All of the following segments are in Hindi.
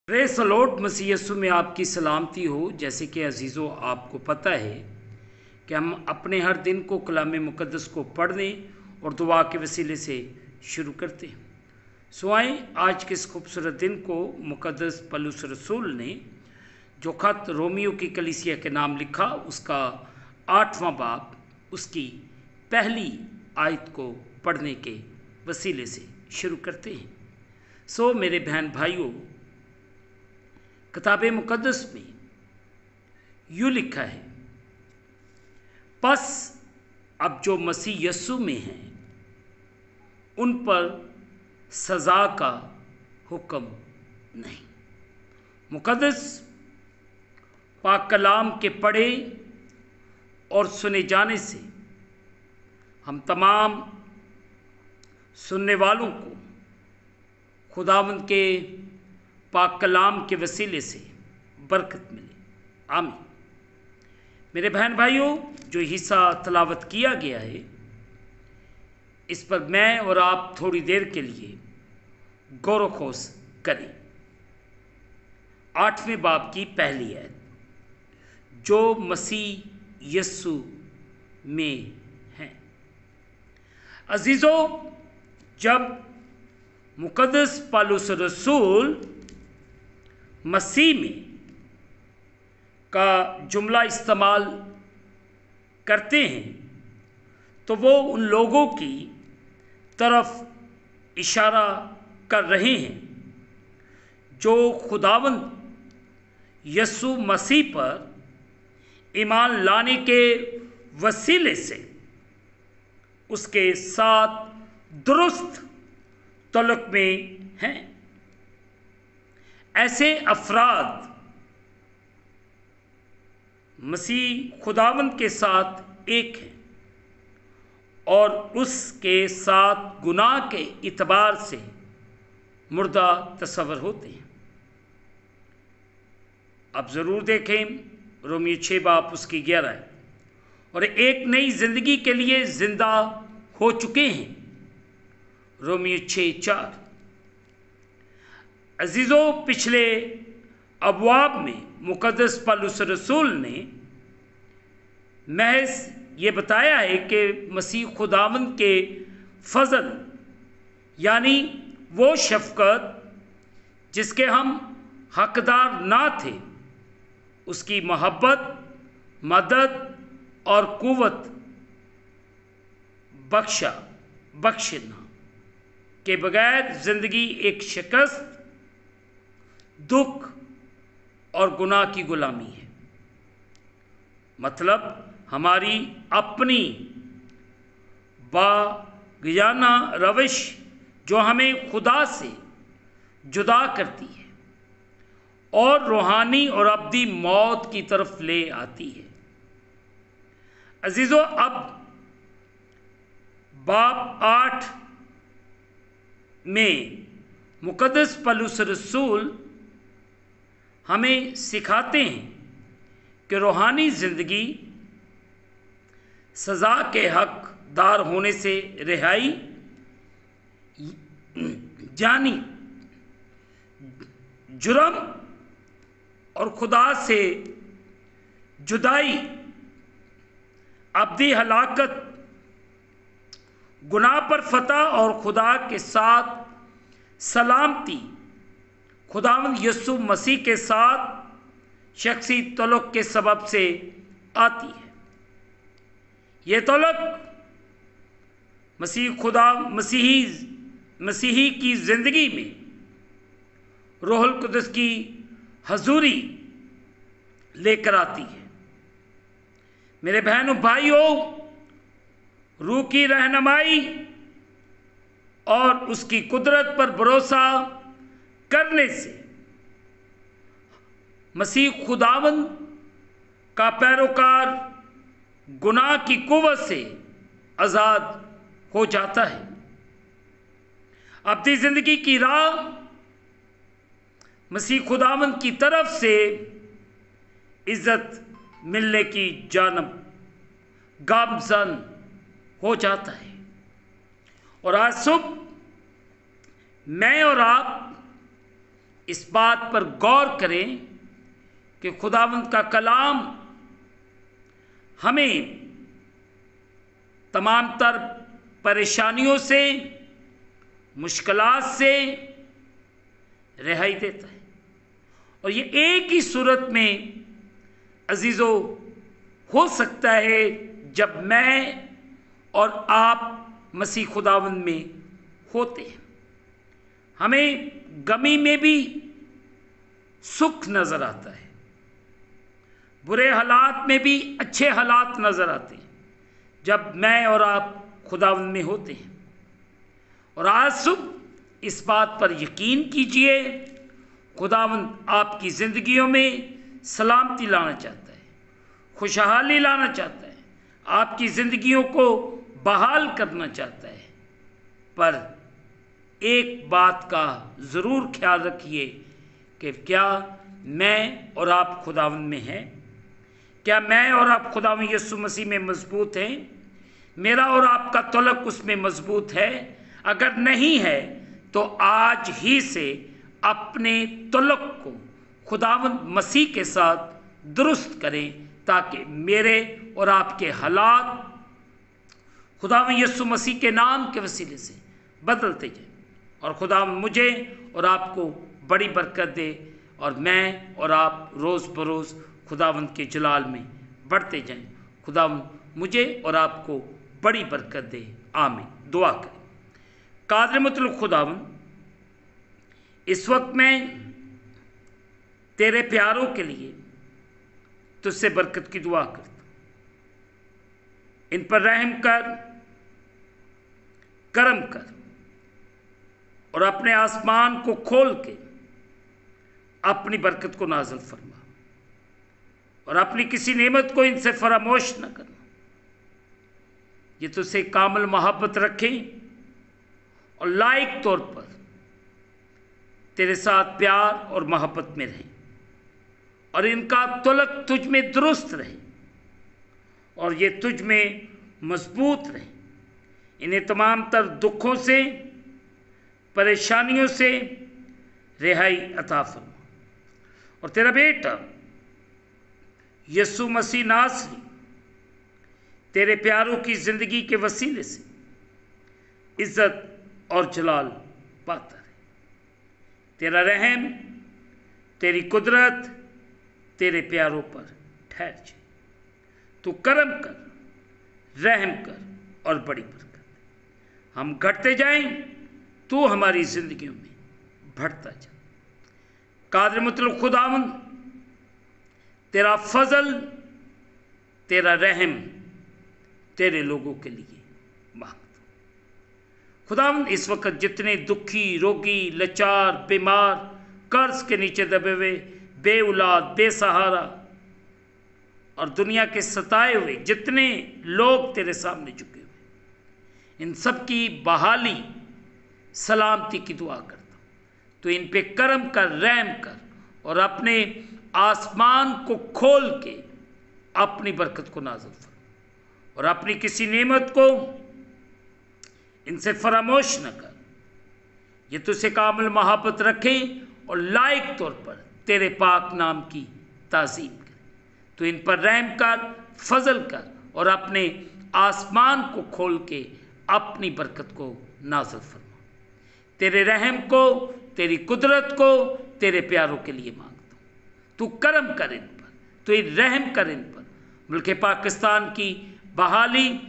Praise the lord. मसीह यीशु में आपकी सलामती हो। जैसे कि अजीज़ों, आपको पता है कि हम अपने हर दिन को कलाम मुक़द्दस को पढ़ने और दुआ के वसीले से शुरू करते हैं। सो आए आज के इस खूबसूरत दिन को मुक़द्दस पौलुस रसूल ने जो ख़त रोमियो की कलीसिया के नाम लिखा, उसका 8वां बाब, उसकी पहली आयत को पढ़ने के वसीले से शुरू करते हैं। सो मेरे बहन भाइयों, किताब मुक़द्दस में यूँ लिखा है, बस अब जो मसीह यीशु में हैं उन पर सज़ा का हुक्म नहीं। मुक़द्दस पाक कलाम के पढ़े और सुने जाने से हम तमाम सुनने वालों को खुदावंद के पाक कलाम के वसीले से बरकत मिले। आमीन। मेरे बहन भाइयों, जो हिस्सा तलावत किया गया है, इस पर मैं और आप थोड़ी देर के लिए गौर खोज करें। 8वें बाब की पहली आयत, जो मसीह यीशु में हैं। अजीज़ों, जब मुक़द्दस पौलुस रसूल मसीह में का जुमला इस्तेमाल करते हैं तो वो उन लोगों की तरफ इशारा कर रहे हैं जो खुदावंद यीशु मसीह पर ईमान लाने के वसीले से उसके साथ दुरुस्त तल्लुक़ में हैं। ऐसे अफराद मसीह खुदावंद के साथ एक हैं और उसके साथ गुनाह के इतबार से मुर्दा तस्वर होते हैं। अब ज़रूर देखें रोमियो 6 बाब उसकी 11 है, और एक नई ज़िंदगी के लिए ज़िंदा हो चुके हैं, रोमियो 6:4। अजीज़ों, पिछले अबवाब में मुक़द्दस पौलुस रसूल ने महज ये बताया है कि मसीह खुदावंद के फजल यानी वो शफ़क़त जिसके हम हकदार ना थे, उसकी मोहब्बत, मदद और क़ुव्वत बख्शना के बगैर ज़िंदगी एक शिकस्त, दुख और गुनाह की गुलामी है। मतलब हमारी अपनी बाग़ियाना रविश जो हमें खुदा से जुदा करती है और रूहानी और अब्दी मौत की तरफ ले आती है। अजीज़ों, अब बाब 8 में मुक़द्दस पौलुस रसूल हमें सिखाते हैं कि रूहानी ज़िंदगी सज़ा के हकदार होने से रिहाई यानी जुर्म और खुदा से जुदाई, अब्दी हलाकत, गुनाह पर फतह और खुदा के साथ सलामती खुदावंद यीशु मसीह के साथ शख्सी तल्लुक़ के सबब से आती है। ये तल्लुक़ मसीही की ज़िंदगी में रूहुल कुद्दस की हजूरी लेकर आती है। मेरे बहनों भाइयों, रूह की रहनुमाई और उसकी कुदरत पर भरोसा करने से मसीह खुदावंद का पैरोकार गुनाह की कुव्वत से आज़ाद हो जाता है। अपनी ज़िंदगी की राह मसीह खुदावंद की तरफ से इज़्ज़त मिलने की जानब गामज़न हो जाता है। और आज सुबह मैं और आप इस बात पर गौर करें कि खुदावंद का कलाम हमें तमाम तर परेशानियों से, मुश्किलात से रिहाई देता है। और ये एक ही सूरत में अजीज़ों हो सकता है जब मैं और आप मसीह खुदावंद में होते हैं। हमें गमी में भी सुख नज़र आता है, बुरे हालात में भी अच्छे हालात नज़र आते हैं जब मैं और आप खुदावंद में होते हैं। और आज सुबह इस बात पर यकीन कीजिए, खुदावंद आपकी ज़िंदगियों में सलामती लाना चाहता है, खुशहाली लाना चाहता है, आपकी ज़िंदगियों को बहाल करना चाहता है। पर एक बात का ज़रूर ख्याल रखिए कि क्या मैं और आप खुदावंद में हैं? क्या मैं और आप खुदावंद यीशु मसीह में मजबूत हैं? मेरा और आपका तलक उसमें मजबूत है? अगर नहीं है तो आज ही से अपने तलक को खुदावंद मसीह के साथ दुरुस्त करें, ताकि मेरे और आपके हालात खुदावंद यीशु मसीह के नाम के वसीले से बदलते जाए और खुदावंद मुझे और आपको बड़ी बरकत दे और मैं और आप रोज़ बरोज़ खुदावंद के जलाल में बढ़ते जाएं। खुदावंद मुझे और आपको बड़ी बरकत दे। आमीन। दुआ करें। कादिर मुतलक खुदावंद, इस वक्त मैं तेरे प्यारों के लिए तुझसे बरकत की दुआ करता हूँ। इन पर रहम कर, करम कर और अपने आसमान को खोल के अपनी बरकत को नाज़िल फरमा और अपनी किसी नेमत को इनसे फरामोश न करना। ये तुझसे कामिल मोहब्बत रखें और लायक तौर पर तेरे साथ प्यार और मोहब्बत में रहें और इनका तलक तुझ में दुरुस्त रहे और ये तुझ में मजबूत रहे। इन्हें तमाम तर दुखों से, परेशानियों से रिहाई अता फरमा और तेरा बेटा यीशु मसीह नासरी तेरे प्यारों की ज़िंदगी के वसीले से इज़्ज़त और जलाल पाता रहे। तेरा रहम, तेरी कुदरत तेरे प्यारों पर ठहर जाए। तू करम कर, रहम कर और बड़ी बरकत दे। हम घटते जाएं, तू हमारी ज़िंदगियों में बढ़ता जा। कादिर मुतलक खुदावंद, तेरा फजल, तेरा रहम तेरे लोगों के लिए मांगता। खुदावंद, इस वक्त जितने दुखी, रोगी, लाचार, बीमार, कर्ज के नीचे दबे हुए, बे औलाद, बेसहारा और दुनिया के सताए हुए जितने लोग तेरे सामने झुके हुए, इन सब की बहाली, सलामती की दुआ करता हूँ। तो इन पे करम कर, रहम कर और अपने आसमान को खोल के अपनी बरकत को नाज़िल फरमा और अपनी किसी नेमत को इनसे फरामोश न कर। ये तुझसे कामिल मोहब्बत रखें और लायक तौर पर तेरे पाक नाम की ताज़ीम करें। तो इन पर रहम कर, फजल कर और अपने आसमान को खोल के अपनी बरकत को नाज़िल फरमा। तेरे रहम को, तेरी कुदरत को तेरे प्यारों के लिए मांगता हूँ। तू करम कर इन पर, तू रहम कर इन पर। मुल्क पाकिस्तान की बहाली,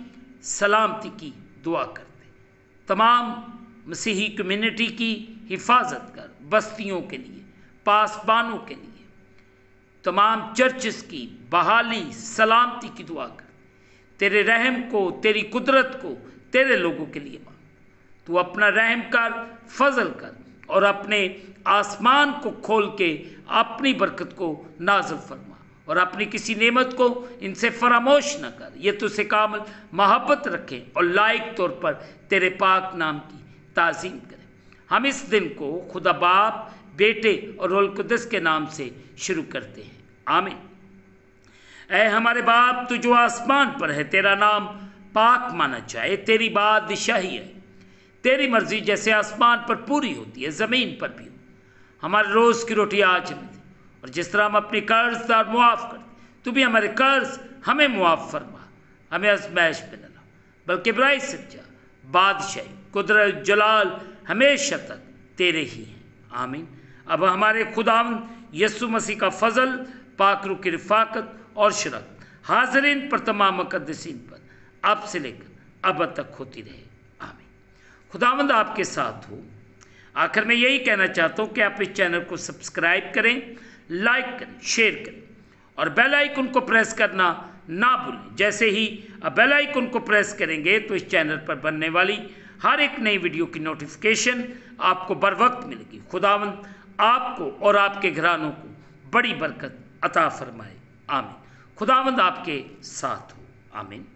सलामती की दुआ करते। तमाम मसीही कम्युनिटी की हिफाजत कर, बस्तियों के लिए, पासबानों के लिए, तमाम चर्चेस की बहाली, सलामती की दुआ कर। तेरे रहम को, तेरी कुदरत को तेरे लोगों के लिए मांग। तू अपना रहम कर, फजल कर और अपने आसमान को खोल के अपनी बरकत को नाज़िल फरमा और अपनी किसी नेमत को इनसे फरामोश न कर। ये तुझसे कामिल मोहब्बत रखें और लायक तौर पर तेरे पाक नाम की ताज़ीम करें। हम इस दिन को खुदा बाप, बेटे और रूह कुद्दस के नाम से शुरू करते हैं। आमीन। ऐ हमारे बाप, तू जो आसमान पर है, तेरा नाम पाक माना जाए। तेरी बादशाही है, तेरी मर्जी जैसे आसमान पर पूरी होती है ज़मीन पर भी हो। हमारे रोज़ की रोटी आज हमें दे, और जिस तरह हम अपने कर्जदार मुआफ़ करते, तू भी हमारे कर्ज हमें मुआफ़ फरमा, हमें आज़माइश में न ला, बल्कि बुराई से बचा। बादशाही, कुदरत, जलाल हमेशा तक तेरे ही हैं, आमीन। अब हमारे खुदावंद यीशु मसीह का फजल, पाक रूह की रिफाकत और शरत हाज़रीन पर, तमाम मुक़द्दसीन पर अब से लेकर अब तक होती रहे, आमीन। खुदावंद आपके साथ हो। आखिर में यही कहना चाहता हूँ कि आप इस चैनल को सब्सक्राइब करें, लाइक करें, शेयर करें और बेल आइकन को प्रेस करना ना भूलें। जैसे ही आप बेल आइकन को प्रेस करेंगे तो इस चैनल पर बनने वाली हर एक नई वीडियो की नोटिफिकेशन आपको बर वक्त मिलेगी। खुदावंद आपको और आपके घरानों को बड़ी बरकत अता फरमाए, आमीन। खुदावंद आपके साथ हो, आमीन।